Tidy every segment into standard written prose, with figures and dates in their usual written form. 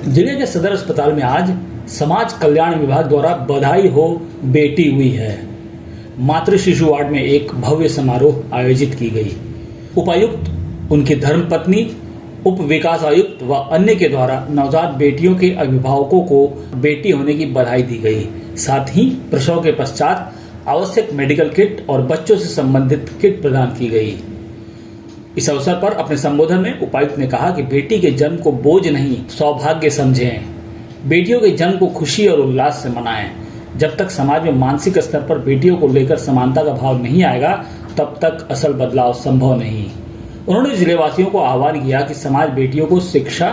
जिले के सदर अस्पताल में आज समाज कल्याण विभाग द्वारा बधाई हो बेटी हुई है मातृ शिशु वार्ड में एक भव्य समारोह आयोजित की गई। उपायुक्त, उनकी धर्मपत्नी, उप विकास आयुक्त व अन्य के द्वारा नवजात बेटियों के अभिभावकों को बेटी होने की बधाई दी गई। साथ ही प्रसव के पश्चात आवश्यक मेडिकल किट और बच्चों से संबंधित किट प्रदान की गई। इस अवसर पर अपने संबोधन में उपायुक्त ने कहा कि बेटी के जन्म को बोझ नहीं, सौभाग्य समझें। बेटियों के जन्म को खुशी और उल्लास से मनाएं। जब तक समाज में मानसिक स्तर पर बेटियों को लेकर समानता का भाव नहीं आएगा, तब तक असल बदलाव संभव नहीं। उन्होंने जिलेवासियों को आह्वान किया कि समाज बेटियों को शिक्षा,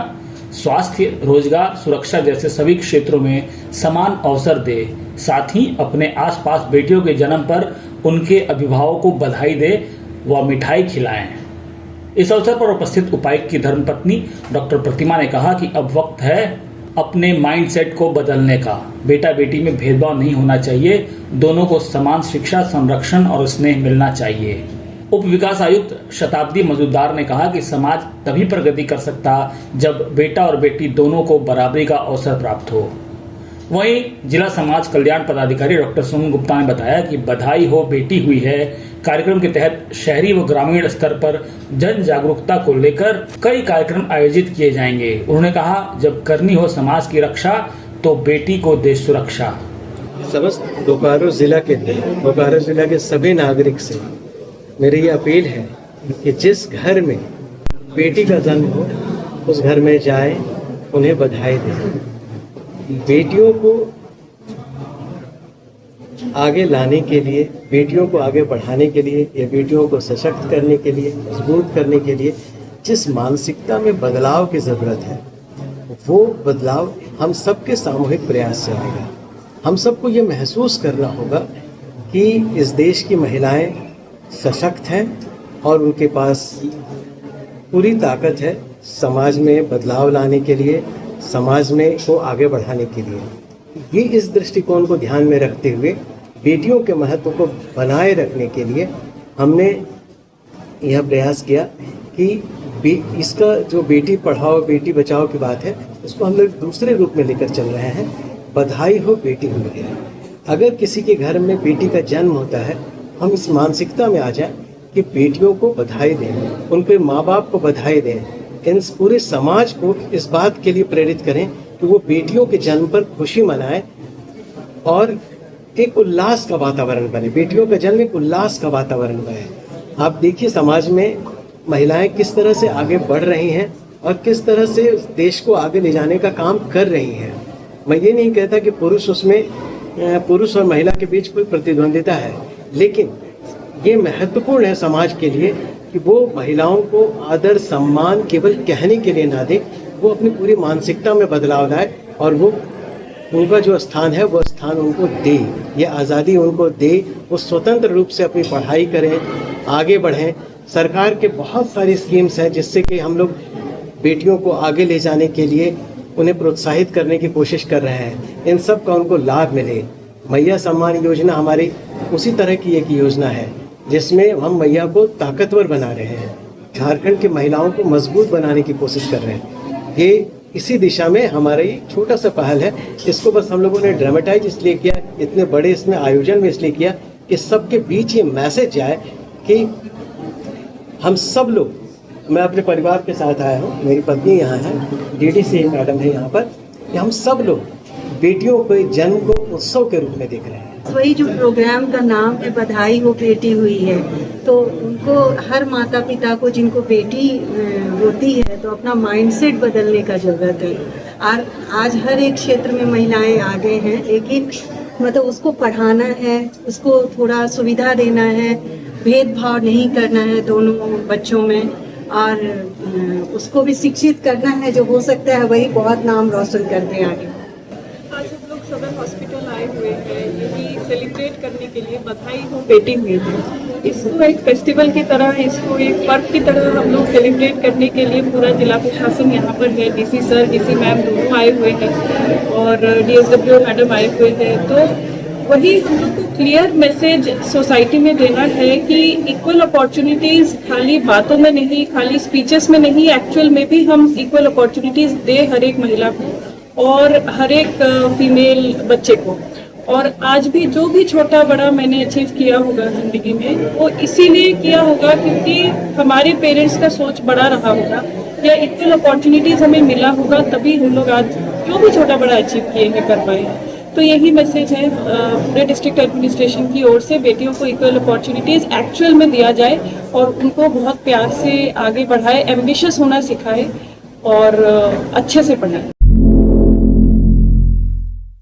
स्वास्थ्य, रोजगार, सुरक्षा जैसे सभी क्षेत्रों में समान अवसर दे। साथ ही अपने आसपास बेटियों के जन्म पर उनके अभिभावकों को बधाई दे व मिठाई खिलाएं। इस अवसर पर उपस्थित उपायुक्त की धर्मपत्नी डॉक्टर प्रतिमा ने कहा कि अब वक्त है अपने माइंडसेट को बदलने का। बेटा बेटी में भेदभाव नहीं होना चाहिए, दोनों को समान शिक्षा, संरक्षण और स्नेह मिलना चाहिए। उप विकास आयुक्त शताब्दी मजूमदार ने कहा कि समाज तभी प्रगति कर सकता जब बेटा और बेटी दोनों को बराबरी का अवसर प्राप्त हो। वहीं जिला समाज कल्याण पदाधिकारी डॉक्टर सुमन गुप्ता ने बताया कि बधाई हो बेटी हुई है कार्यक्रम के तहत शहरी व ग्रामीण स्तर पर जन जागरूकता को लेकर कई कार्यक्रम आयोजित किए जाएंगे। उन्होंने कहा, जब करनी हो समाज की रक्षा तो बेटी को दे सुरक्षा। समस्त बोकारो जिला के सभी नागरिक से मेरी ये अपील है कि जिस घर में बेटी का जन्म हो उस घर में जाए, उन्हें बधाई दें। बेटियों को आगे लाने के लिए, बेटियों को आगे बढ़ाने के लिए, या बेटियों को सशक्त करने के लिए, मजबूत करने के लिए जिस मानसिकता में बदलाव की ज़रूरत है, वो बदलाव हम सबके सामूहिक प्रयास से आएगा। हम सबको ये महसूस करना होगा कि इस देश की महिलाएं सशक्त हैं और उनके पास पूरी ताकत है समाज में बदलाव लाने के लिए, समाज में को आगे बढ़ाने के लिए। ये इस दृष्टिकोण को ध्यान में रखते हुए बेटियों के महत्व को बनाए रखने के लिए हमने यह प्रयास किया कि इसका जो बेटी पढ़ाओ बेटी बचाओ की बात है, उसको हम लोग दूसरे रूप में लेकर चल रहे हैं। बधाई हो बेटी हुई है। अगर किसी के घर में बेटी का जन्म होता है, हम इस मानसिकता में आ जाए कि बेटियों को बधाई दें, उनके माँ बाप को बधाई दें, इन पूरे समाज को इस बात के लिए प्रेरित करें कि वो बेटियों के जन्म पर खुशी मनाए और एक उल्लास का वातावरण बने। बेटियों का जन्म एक उल्लास का वातावरण बने। आप देखिए समाज में महिलाएं किस तरह से आगे बढ़ रही हैं और किस तरह से देश को आगे ले जाने का काम कर रही हैं। मैं ये नहीं कहता कि पुरुष और महिला के बीच कोई प्रतिद्वंदिता है, लेकिन ये महत्वपूर्ण है समाज के लिए कि वो महिलाओं को आदर सम्मान केवल कहने के लिए ना दे, वो अपनी पूरी मानसिकता में बदलाव लाए और वो उनका जो स्थान है वो स्थान उनको दे, ये आज़ादी उनको दे। वो स्वतंत्र रूप से अपनी पढ़ाई करें, आगे बढ़ें। सरकार के बहुत सारी स्कीम्स हैं जिससे कि हम लोग बेटियों को आगे ले जाने के लिए उन्हें प्रोत्साहित करने की कोशिश कर रहे हैं। इन सब का उनको लाभ मिले। मैया सम्मान योजना हमारी उसी तरह की एक योजना है जिसमें हम मैया को ताकतवर बना रहे हैं, झारखंड की महिलाओं को मजबूत बनाने की कोशिश कर रहे हैं। ये इसी दिशा में हमारा ये छोटा सा पहल है। इसको बस हम लोगों ने ड्रामेटाइज इसलिए किया, इतने बड़े इसमें आयोजन में इसलिए किया कि सबके बीच ये मैसेज जाए कि हम सब लोग, मैं अपने परिवार के साथ आया हूँ, मेरी पत्नी यहाँ है, DDC मैडम है यहाँ पर, कि हम सब लोग बेटियों के जन्म को उत्सव के रूप में देख रहे हैं। वही जो प्रोग्राम का नाम है बधाई हो बेटी हुई है, तो उनको हर माता पिता को जिनको बेटी होती है तो अपना माइंडसेट बदलने का ज़रूरत है। और आज हर एक क्षेत्र में महिलाएं आगे हैं, लेकिन मतलब उसको पढ़ाना है, उसको थोड़ा सुविधा देना है, भेदभाव नहीं करना है दोनों बच्चों में, और उसको भी शिक्षित करना है। जो हो सकता है वही बहुत नाम रोशन कर दे आगे। आज हम लोग सदर हॉस्पिटल आए हुए हैं यही सेलिब्रेट करने के लिए बधाई हो बेटी हुई है। इसको एक फेस्टिवल की तरह, इसको एक पर्व की तरह हम लोग सेलिब्रेट करने के लिए पूरा जिला प्रशासन यहाँ पर है। DC सर, DC मैम दोनों आए हुए हैं और DSW मैडम आए हुए हैं। तो वही हम लोग को क्लियर मैसेज सोसाइटी में देना है कि इक्वल अपॉर्चुनिटीज खाली बातों में नहीं, खाली स्पीचेस में नहीं, एक्चुअल में भी हम इक्वल अपॉर्चुनिटीज दे हर एक महिला को और हर एक फीमेल बच्चे को। और आज भी जो भी छोटा बड़ा मैंने अचीव किया होगा जिंदगी में, वो इसीलिए किया होगा क्योंकि हमारे पेरेंट्स का सोच बड़ा रहा होगा या इक्वल अपॉर्चुनिटीज हमें मिला होगा, तभी हम लोग आज जो भी छोटा बड़ा अचीव किए हैं कर पाए हैं। तो यही मैसेज है पूरे डिस्ट्रिक्ट एडमिनिस्ट्रेशन की ओर से, बेटियों को इक्वल अपॉर्चुनिटीज एक्चुअल में दिया जाए और उनको बहुत प्यार से आगे बढ़ाए, एम्बिशियस होना सिखाए और अच्छे से पढ़ाए।